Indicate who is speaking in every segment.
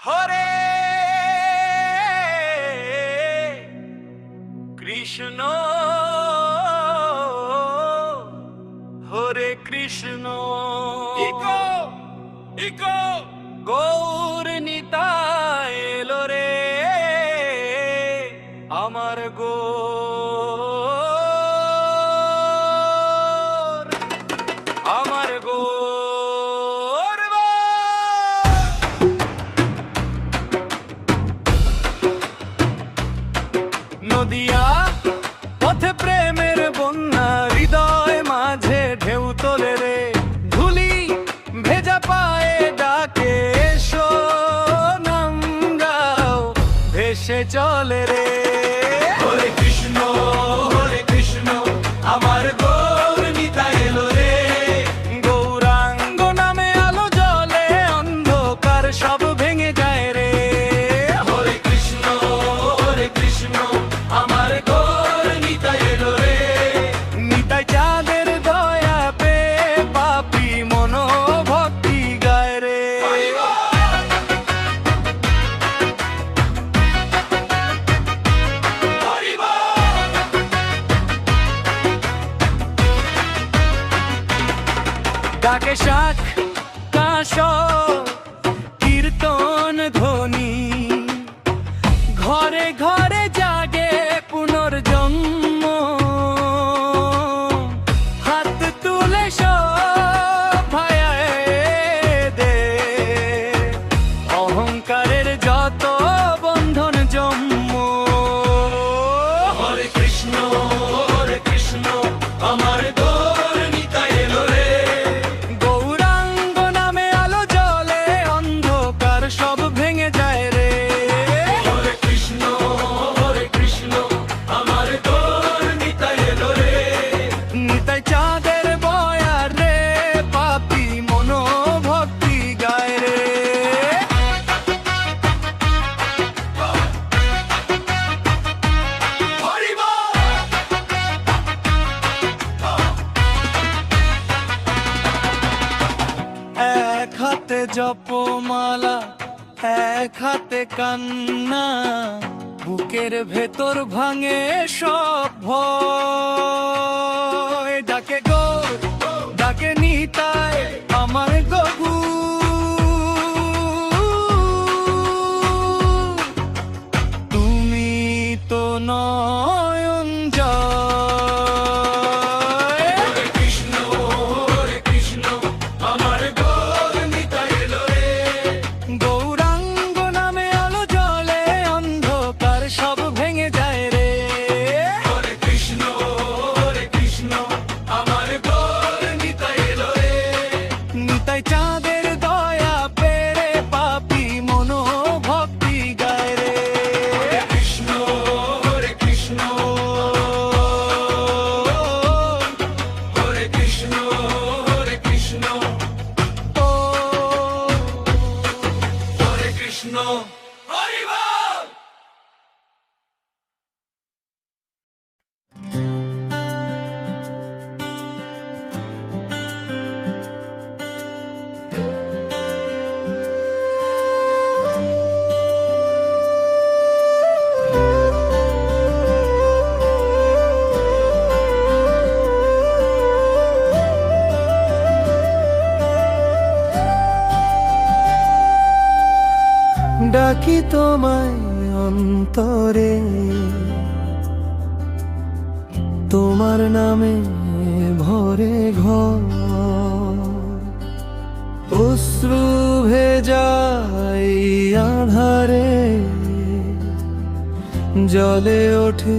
Speaker 1: হরে কৃষ্ণ হরে Krishna eco eco Gour Nitai এলো রে আমার গৌর আমার গৌর নদিয়া পথে প্রেমের বন্যা হৃদয় মাঝে ঢেউ তোলে রে ধুলি ভেজা পায়ে ডাকে এসো নাম গাও ভেসে চলে রে হরে কৃষ্ণ আমার গৌর নিতাই এলো রে গৌরাঙ্গ নামে আলো জ্বলে অন্ধকার সব ভেঙে যায় রে হরে কৃষ্ণ আমার গৌর নিতাই এলো রে নিতাই চাঁদের দয়া পে পাপি মনো ভক্তি গায় রে ডাকে শাখ কাঁসর কীর্তন ধ্বনি ঘরে ঘরে জাগে পুনর্জন্ম হাত তুলে সব ভায়ায় দে অহংকারের যত বন্ধন জন্ম হরে কৃষ্ণ আমার গৌর নিতাই এলো রে গৌরাঙ্গ নামে আলো জ্বলে অন্ধকার সব ভেঙে যায় রে হরে কৃষ্ণ আমার গৌর নিতাই এলো রে নিতাই চাঁদের বয়ার রে পাপি মনো ভক্তি গায় রে এক হাতে জপমালা এক হাতে কান্না বুকের ভেতর ভাঙে সব ভয় ডাকে গৌর ডাকে নিতাই আমার গগু তুমি তো নয়ন জয় হরে কৃষ্ণ আমার গৌর নিতাই এলো রে গৌরাঙ্গ নামে আলো জ্বলে অন্ধকার সব ভেঙে যায় রে হরে কৃষ্ণ আমার গৌর নিতাই এলো রে নিতাই চাঁদের দয়া পেরে পাপি মনো ভক্তি গায় রে কৃষ্ণ হরে কৃষ্ণ ও হরে কৃষ্ণ হরি বল ডাকি তোমায় অন্তরে তোমার নামে ভরে ঘর অশ্রু ভেজাই আধারে জলে ওঠে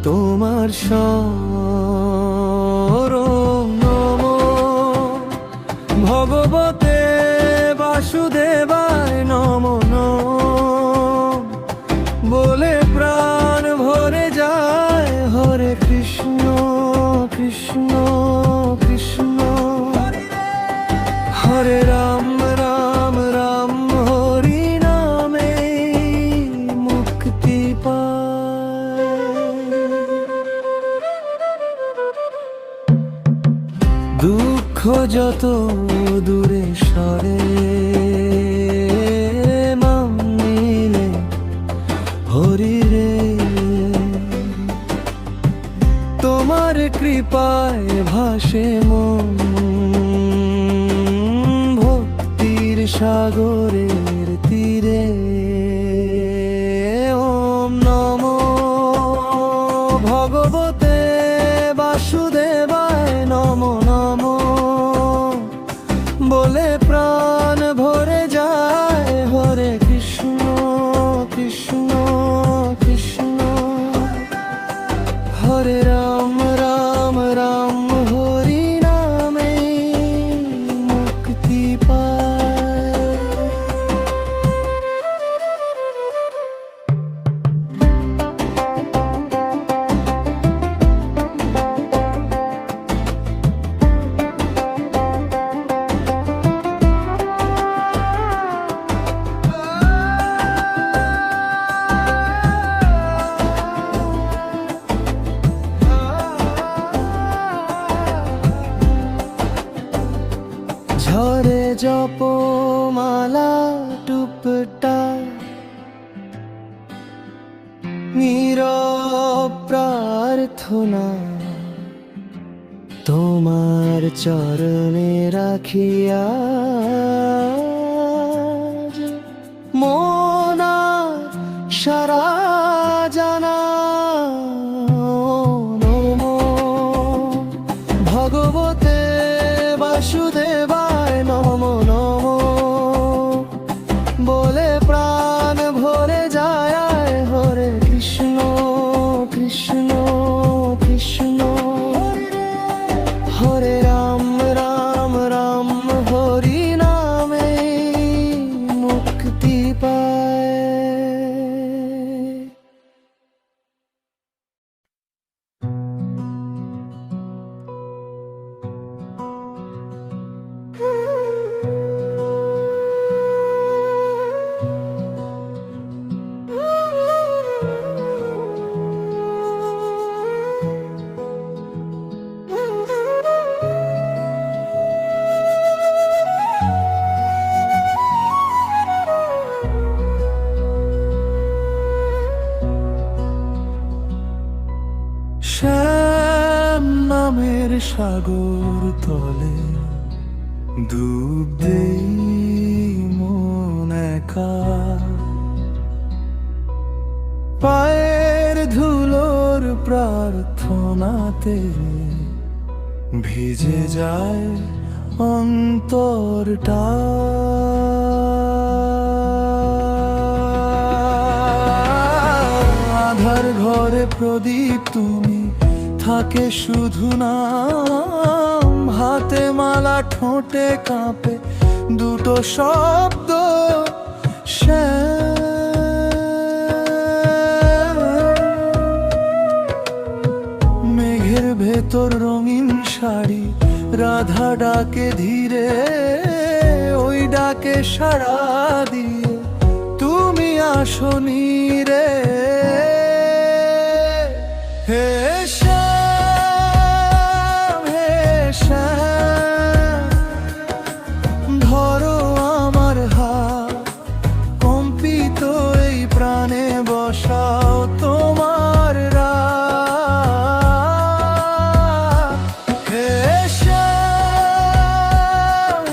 Speaker 1: তোমার স্মরণ নমো ভগবতে বাসুদেবায় নমো বলে প্রাণ ভরে যায় হরে কৃষ্ণ হরে রাম হরি নামে মুক্তি পায় দুঃখ যত দূরে সরে মাম পায় ভাসে মন ভক্তির সাগরের তীরে। ওম নমো ভগবতে বাসুদেবায় নমো নমো বলে প্রাণ ভরে যায়। হরে কৃষ্ণ কৃষ্ণ কৃষ্ণ হরে রাম রাম রাম হরি নামে মুক্তি পায়। ঝরে জপমালা টুপটা নীরব প্রার্থনা তোমার চরণে রাখিয়া মোনা সারা জানা। নমো ভগবতে বাসুদেবায় নমো নমো বলে প্রাণ ভরে যায়। হরে কৃষ্ণ কৃষ্ণ কৃষ্ণ হরে রাম রাম রাম হরি নামে মুক্তি পায়। শ্যাম নামের সাগর তলে ডুব দেই মন একা। পায়ের ধুলোর প্রার্থনাতে ভিজে যায় অন্তরটা। আধার ঘরে প্রদীপ তুমি থাকে শুধু নাম। হাতে মালা ঠোঁটে কাঁপে দুটো শব্দ মেঘের ভেতর রঙিন শাড়ি রাধা ডাকে ধীরে। ওই ডাকে সাড়া দিয়ে তুমি আসনি রে। হে শ্যাম হে শ্যাম ধরো আমার হাত কম্পিত এই প্রাণে বসাও তোমার রাত। হে শ্যাম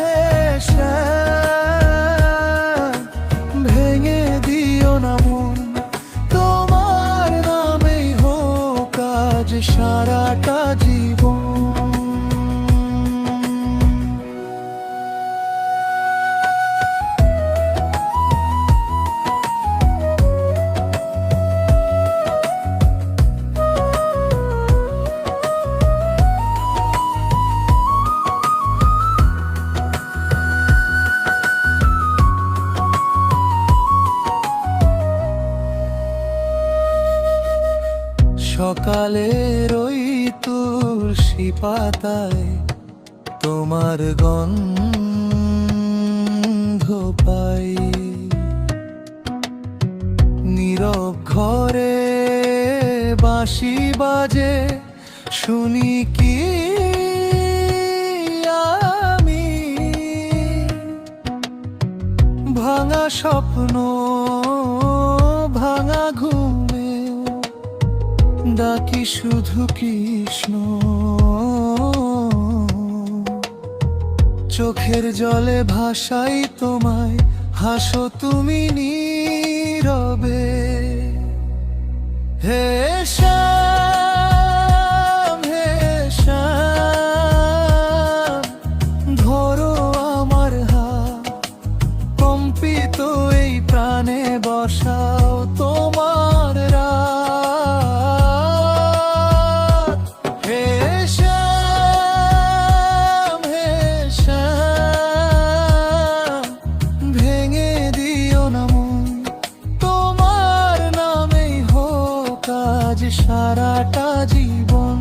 Speaker 1: হে শ্যাম ভেঙে দিও না মন তোমার নামেই হোক আজ সারাটা জীবন। সকালের ওই তুলসী পাতায় তোমার গন্ধ পাই। নীরব ঘরে বাঁশি বাজে শুনি কি আমি। ভাঙা স্বপ্ন ভাঙা ঘুমে ডাকি শুধু কৃষ্ণ। চোখের জলে ভাসাই তোমায়, হাসো তুমি নীরবে। হে শ্যাম, হে শ্যাম, ধরো আমার হাত, কম্পিত এই প্রাণে বসাও তোমার রাত। হে শ্যাম, হে শ্যাম, ভেঙে দিও না মন, তোমার নামেই হোক আজ সারাটা জীবন।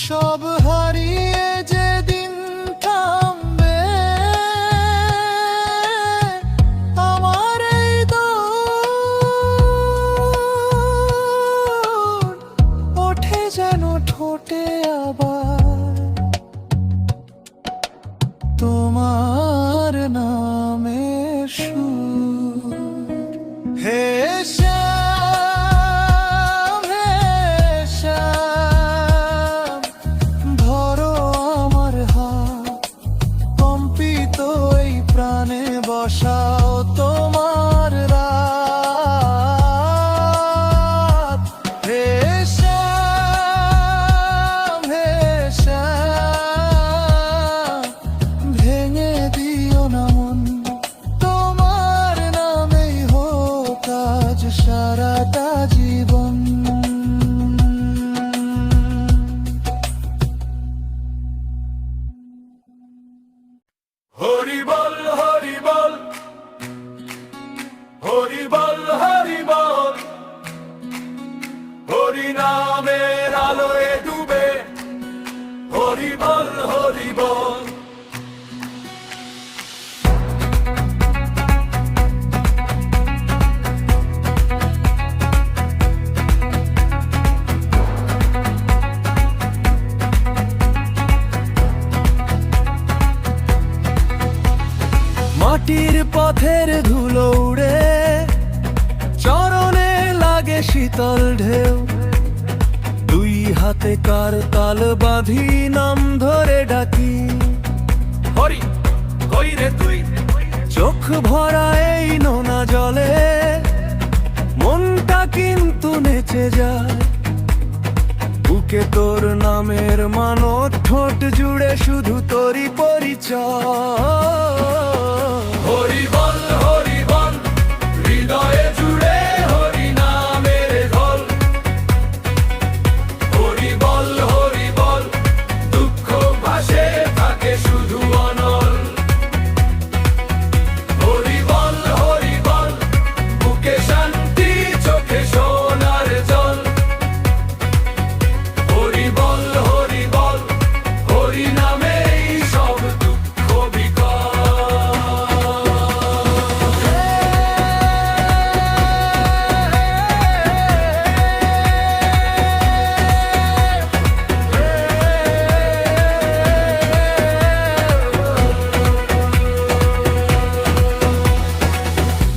Speaker 1: সব হারিয়ে যেদিন থামবে আমার এই দৌড়, ওঠে যেন ঠোঁটে আবার তোমার নামের সুর। হে শ্যাম, হে শ্যাম, ধরো আমার হাত, কম্পিত এই প্রাণে বসাও তোমার রাত। হে শ্যাম, হে শ্যাম, ভেঙে দিও না মন, তোমার নামেই হোক আজ সারাটা জীবন। হরি বল, হরি বল, হরি বল, হরি বল, হরি নামের আলোয় ডুবে, হরি বল, হরি বল। মাটির পথের ধুলো উড়ে, চরণে লাগে শীতল ঢেউ, দুই হাতে কার তাল বাঁধি নাম ধরে ডাকি, হরি কই রে তুই। চোখ ভরা এই নোনা জলে মনটা কিন্তু নেচে যায়, বুকে তোর নামের মানত, ঠোঁট জুড়ে শুধু তোরই পরিচয়। হরি বল, হরি বল, হৃদয়ে জুড়ে হরি নামের ঢল, হরি বল, হরি বল, দুঃখ ভাসে থাকে শুধু অনল। হরি বল, হরি বল, বুকে শান্তি, চোখে সোনার জল। হরি বল, হরি বল, হরি নামেই সব দুঃখ বিকল।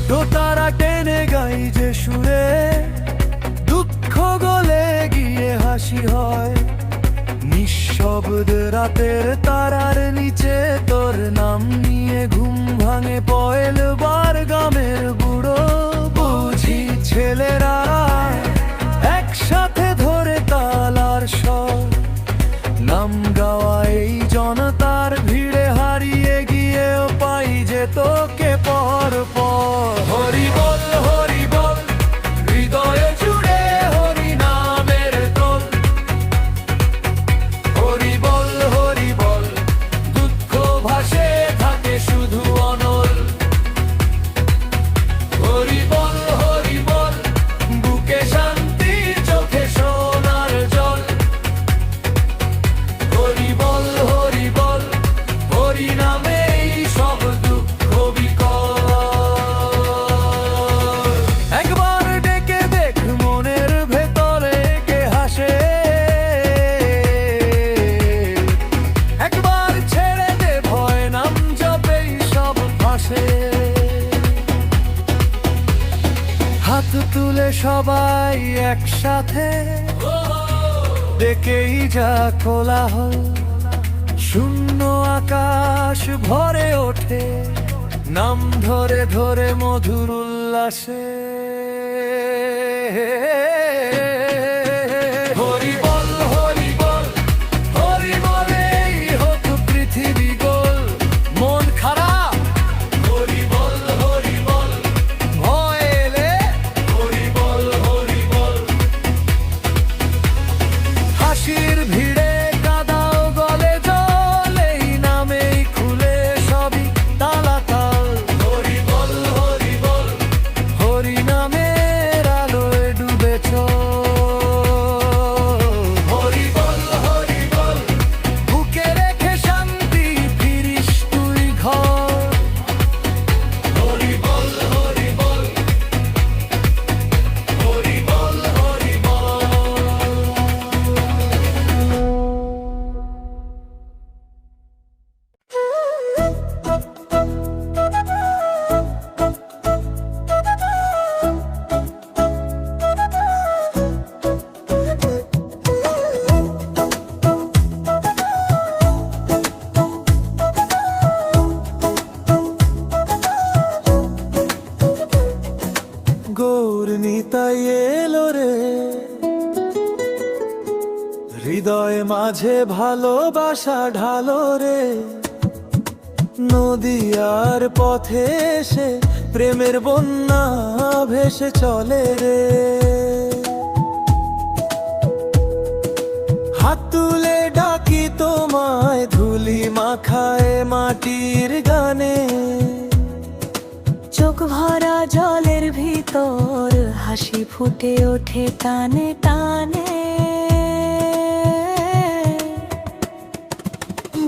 Speaker 1: দোতারা টেনে গাই যে সুরে, দুঃখ গলে গিয়ে হাসি হয়, নিঃশব্দ রাতের তারার নিচে তোর নাম নিয়ে ঘুম ভাঙে পয়লবার গ্রামের বুড়ো বুঝি ছেলেরা একসাথে ধরে তালার স্বর, নাম গাওয়া এই জনতার ভিড়ে হারিয়ে গিয়েও পাই যে তোকে পর পর। হরি বল, হরি বল, হৃদয়ে জুড়ে হরি নামের দোল, হরি বল, হরি বল, দুঃখ ভাসে থাকে শুধু অনল। হরি বল, হরি বল, বুকে শান্তি, চোখে সোনার জল। হরি বল, হরি বল, হরি নামেই সব দুঃখ বিকল। সবাই একসাথে, ডেকেই যা কোলাহল, শূন্য আকাশ ভরে ওঠে নাম ধরে ধরে মধুর উল্লাসে। হরি বল হরি বল হরি বলেই হোক পৃথিবী গোল। মন খারাপ হরি বল ভয় এলে হরি বল হাসির ভিড়ে কাদাও গলে জল, এই নামেই খুলে সবই তালাতাল। হরি বল হরি নামের আলোয় ডুবে চল। হরি বল বুকে রেখে শান্তি ফিরিস তুই ঘর। হরি বল হরি বল গৌর নিতাই এলো রে, হৃদয় মাঝে ভালোবাসা ঢালো রে। নদীয়ার পথে এসে প্রেমের বন্যা ভেসে চলে রে। হাত তুলে ডাকি তোমায় ধুলি মাখায় মাটির গানে।
Speaker 2: চোখ ভরা জলের ভিতর হাসি ফুটে ওঠে টানে টানে।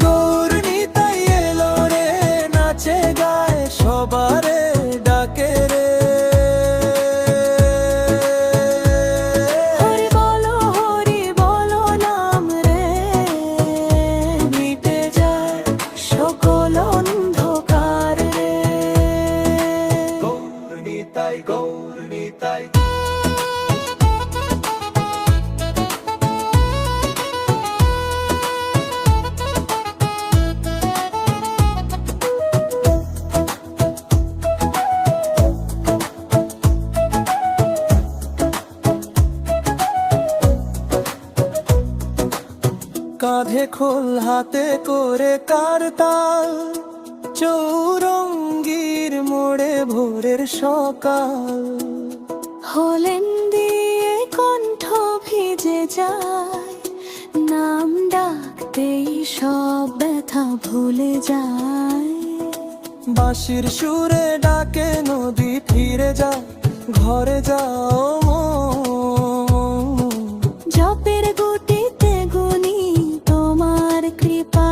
Speaker 1: গৌর নিতাই এলো রে, নাচে গায় সবারে ডাকে রে।
Speaker 2: হরি বলো নাম রে, মিটে যায় সকল অন্ধকার রে।
Speaker 1: গৌর নিতাই কাঁধে খোল হাতে করে কারতাল, চৌরঙ্গীর মোড়ে ভোরের সকাল।
Speaker 2: হলেন দিয়ে কণ্ঠ ভিজে যায়, নাম ডাকতেই সব ব্যথা ভুলে যায়।
Speaker 1: বাঁশির সুরে ডাকে নদী ফিরে যায় ঘরে যাও মন।
Speaker 2: জপের গুটিতে গুনি তোমার কৃপা,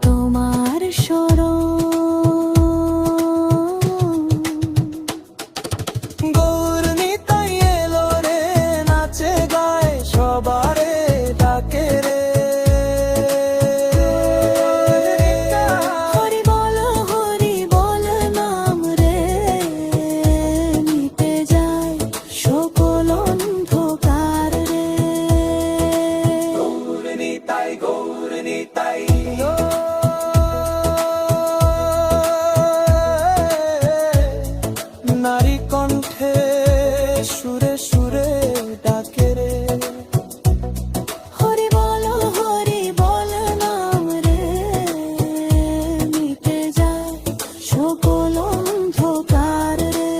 Speaker 2: তোমার শরণ।
Speaker 1: গৌর নিতাই এলো রে, নাচে গায় সবারে ডাকে রে।
Speaker 2: হরি বল নাম রে, মিটে যায় সকল অন্ধকার রে।
Speaker 1: গৌর নিতাই নারী কণ্ঠে সুরে সুরে ডাকে রে।
Speaker 2: হরি বল নাম রে, মিটে যায় সকল অন্ধকার রে।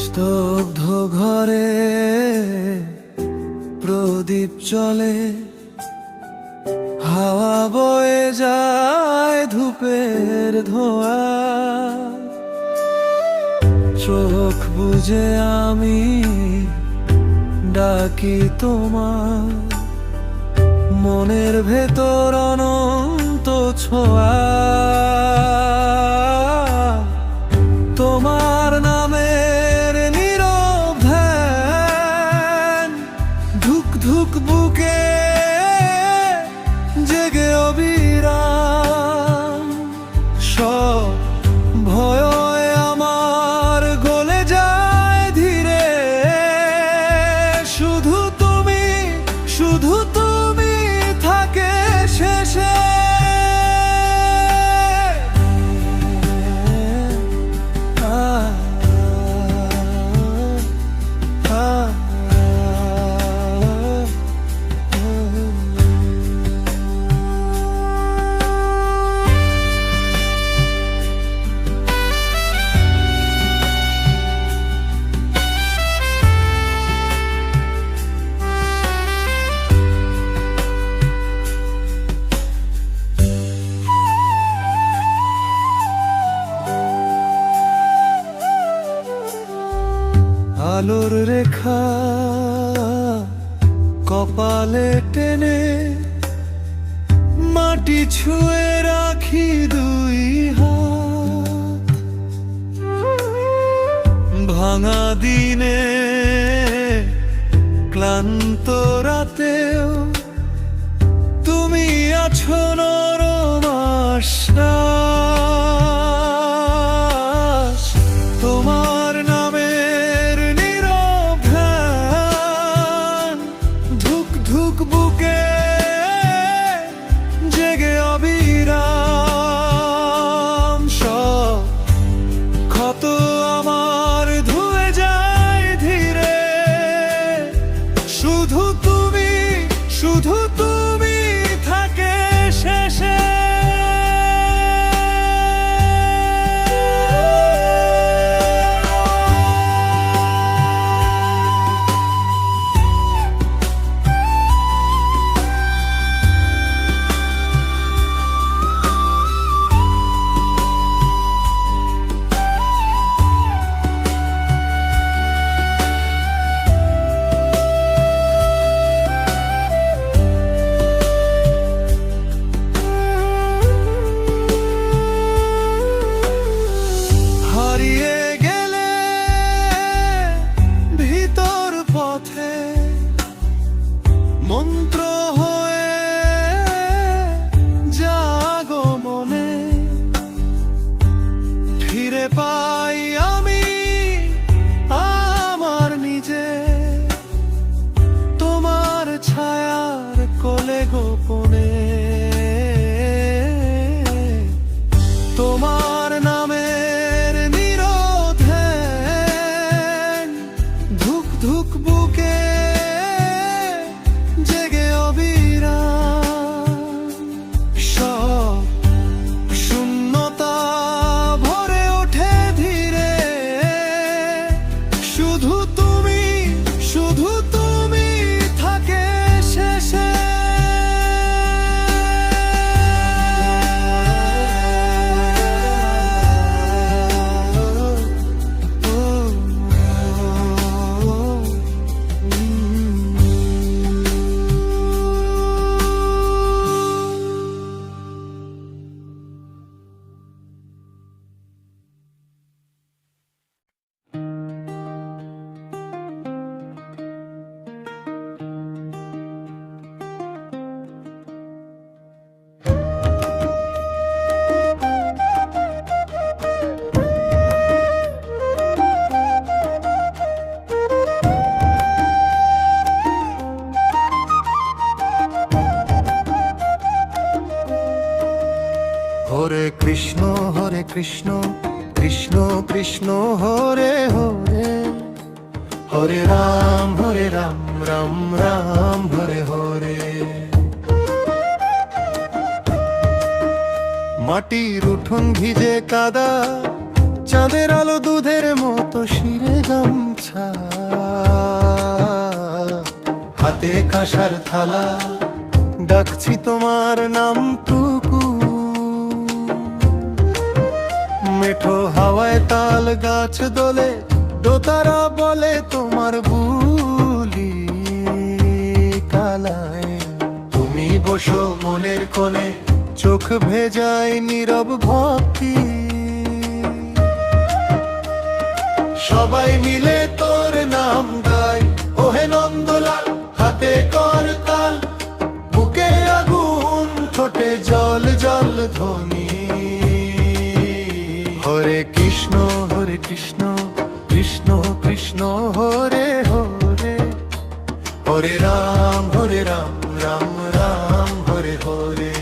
Speaker 1: স্তব্ধ ঘরে প্রদীপ চলে, হাওয়া বয়ে যায় ধূপের ধোঁয়া। চোখ বুজে আমি ডাকি তোমার, মনের ভেতর অনন্ত ছোঁয়া তোমার নামের নীরব ধ্যান, ধুক ধুক বুকে জেগে অবিরাম। সব ভয় আমার গলে যায় ধীরে, শুধু তুমি, শুধু তুমি থাকে শেষে। আলোর রেখা কপালে টেনে মাটি ছুঁয়ে রাখি দুই হাত, ভাঙা দিনে ক্লান্ত রাতেও তুমি আছো নরম আশ্বাস। তোমার নামের নীরব ধ্যান, ধুক ধুক বুকে জেগে অবিরাম। সব ক্ষত আমার ধুয়ে যায় ধীরে, শুধু তুমি, শুধু তুমি থাকে শেষে। হারিয়ে গেলে ভিতর পথে মন্ত্র হয়ে জাগো মনে, ফিরে পাই আমি আমার নিজে তোমার ছায়ার কোলে গোপনে। তোমার নামের নীরব ধ্যান, ধুক ধুক বুকে জেগে অবিরাম। সব শূন্যতা ভরে ওঠে ধীরে, শুধু তুমি, শুধু তুমি থাকে শেষে। হরে কৃষ্ণ কৃষ্ণ কৃষ্ণ হরে হরে, হরে রাম রাম রাম হরে হরে। মাটির উঠোন ভিজে কাদা, চাঁদের আলো দুধের মতো শিরে গামছা, হাতে কাঁসার থালা, ডাকছি তোমার নামটুকু। মেঠো হাওয়ায় তাল গাছ দোলে, দোতারা বলে তোমার বুলি কালায়। তুমি বসো মনের কোণে, চোখ ভেজায় নীরব ভক্তি। সবাই মিলে তোর নাম গায়, ওহে নন্দলাল হাতে কর তাল, বুকে আগুন ঠোঁটে জল জল ধ্বনি। হরে কৃষ্ণ কৃষ্ণ কৃষ্ণ হরে হরে, হরে রাম রাম রাম হরে হরে।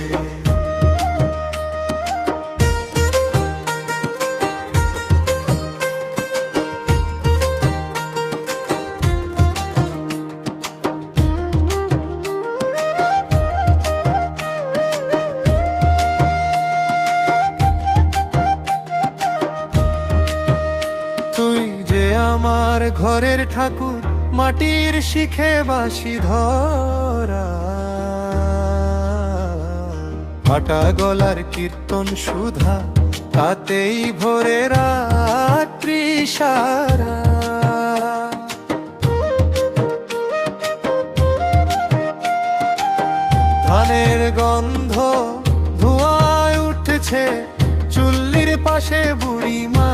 Speaker 1: তুই যে আমার ঘরের ঠাকুর, মাটির শিখে বাঁশি ধরা, ফাটা গলার কীর্তন সুধা, তাতেই ভোরে রাত্রি সারা। ধানের গন্ধ ধোঁয়ায় উঠেছে, চুল্লির পাশে বুড়ি মা।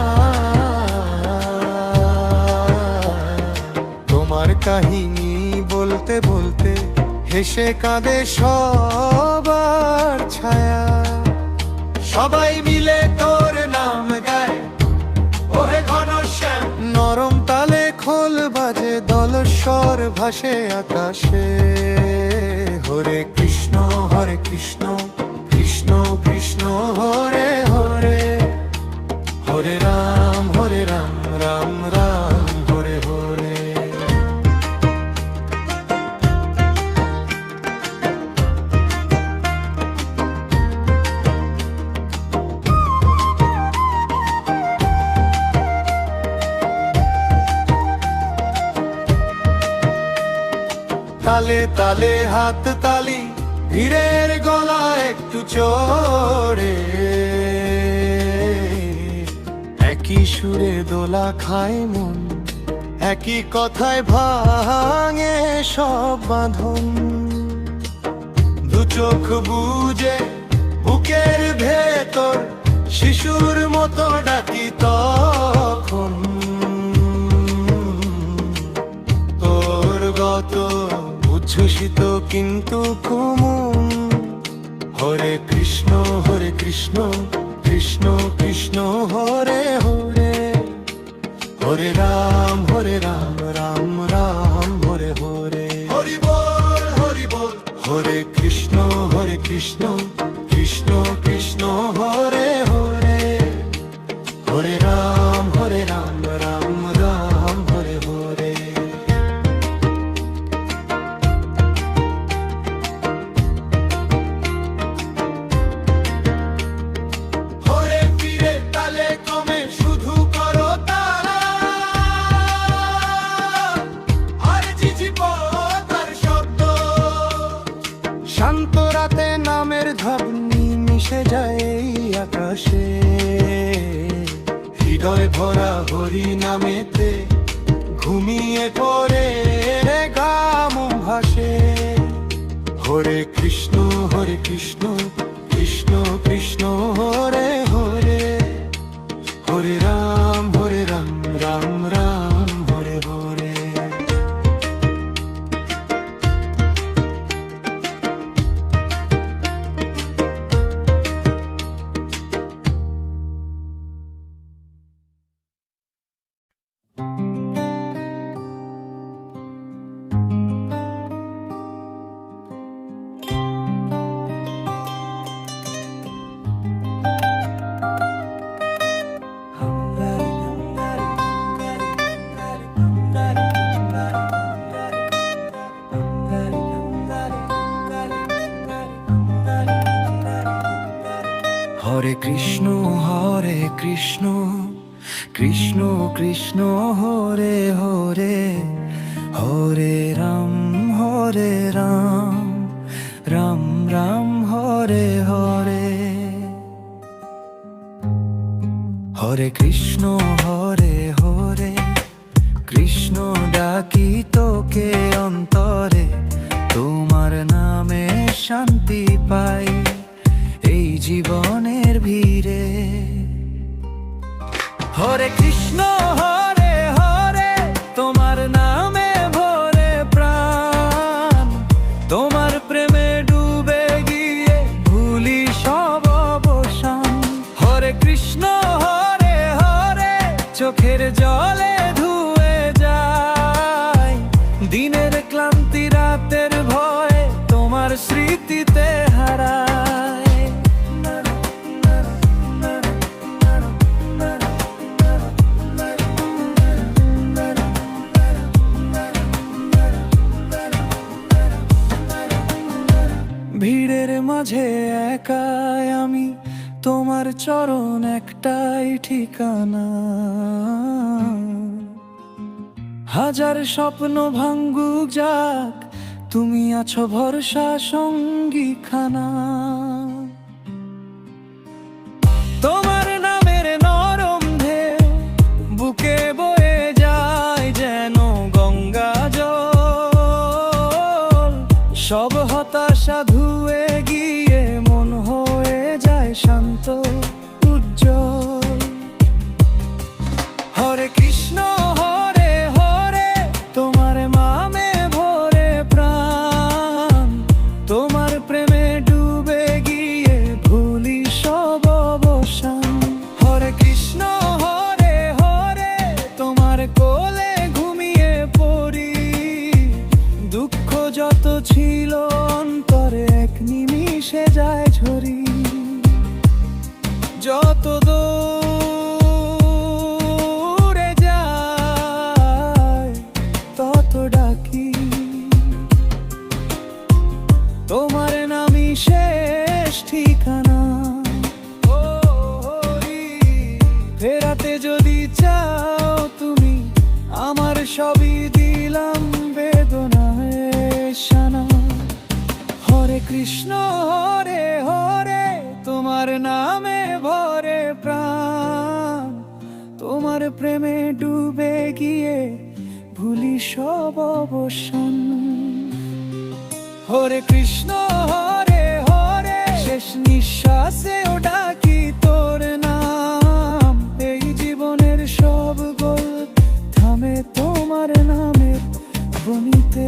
Speaker 1: তোমার কাহিনী বলতে বলতে হেসে কাঁদে সবার ছায়া। সবাই মিলে তোর নাম গায়, ওহে ঘনশ্যাম। নরম তালে খোল বাজে, দলস্বর ভাসে আকাশে। হরে কৃষ্ণ কৃষ্ণ কৃষ্ণ হরে হরে, হরে রাম রাম রাম হরে হরে। তালে তালে হাত তালি, ধীরের গলা একটু চড়ে, একই সুরে দোলা খায় মন, একই কথায় ভাঙে সব বাঁধন। দু চোখ বুজে বুকের ভেতর শিশুর মতো ডাকি তখন, তোর গত উচ্ছ্বসিত কিন্তু কুমুন। হরে কৃষ্ণ কৃষ্ণ কৃষ্ণ হরে হরে, হরে রাম রাম রাম হরে হরে। হরি বল হরে কৃষ্ণ কৃষ্ণ কৃষ্ণ হরে হরে, হরে রাম রাম রাম হরে হরে। হরে ফিরে তালে কমে শুধু করো তারা, আর ঝিঝি পতার শব্দ। শান্ত রাতে নামের ধ্বনি মিশে যায় এই আকাশে, হৃদয় ভরা হরি নামেতে ঘুমিয়ে পড়ে গাম ভাসে। হরে কৃষ্ণ কৃষ্ণ কৃষ্ণ হরে হরে, হরে রাম রাম রাম হরে হরে। হরে কৃষ্ণ কৃষ্ণ কৃষ্ণ হরে হরে, হরে রাম রাম রাম হরে হরে। হরে কৃষ্ণ হরে হরে কৃষ্ণ ডাকি তোকে অন্তরে, তোমার নামে শান্তি পাই এই জীবনের ভিড়ে। হরে কৃষ্ণ হরে হরে তোমার নামে ভরে প্রাণ, তোমার প্রেমে ডুবে গিয়ে ভুলি সব অবসান। হরে কৃষ্ণ হরে হরে চোখের জলে ধুয়ে যায় দিনের ক্লান্তি, রাতের ভয় তোমার স্মৃতিতে হারায়। ভিড়ের মাঝে একাই আমি, তোমার চরণ একটাই ঠিকানা। হাজার স্বপ্ন ভাঙ্গুক যাক, তুমি আছো ভরসা সঙ্গী খানা। তোমার নামের নরম ঢেউ বুকে বয়ে যায় যেন গঙ্গা জল, সব হতাশা ধুয়ে গিয়ে মন হয়ে যায় শান্ত উজ্জ্বল। হরে কৃষ্ণ হরে হরে তোমার নামে ভরে প্রাণ, তোমার প্রেমে ডুবে গিয়ে ভুলি সব অবসান। হরে কৃষ্ণ হরে হরে তোমার কোলে ঘুমিয়ে পড়ি, দুঃখ যত ছিল অন্তরে এক নিমিষে যায় ঝরি। যত দূরে যায় তত ডাকি, তোমার নামই শেষ ঠিকানা। ও হরি ফেরাতে যদি চাও তুমি, আমার সবই দিলাম বেদনায় শানা। হরে কৃষ্ণ হরে হরে তোমার নামে ভরে প্রাণ, তোমার প্রেমে ডুবে গিয়ে ভুলি সব অবসান। হরে কৃষ্ণ হরে হরে শেষ নিঃশ্বাসেও ডাকি তোর নাম, এই জীবনের সব গোল থামে তোমার নামের ধ্বনিতে।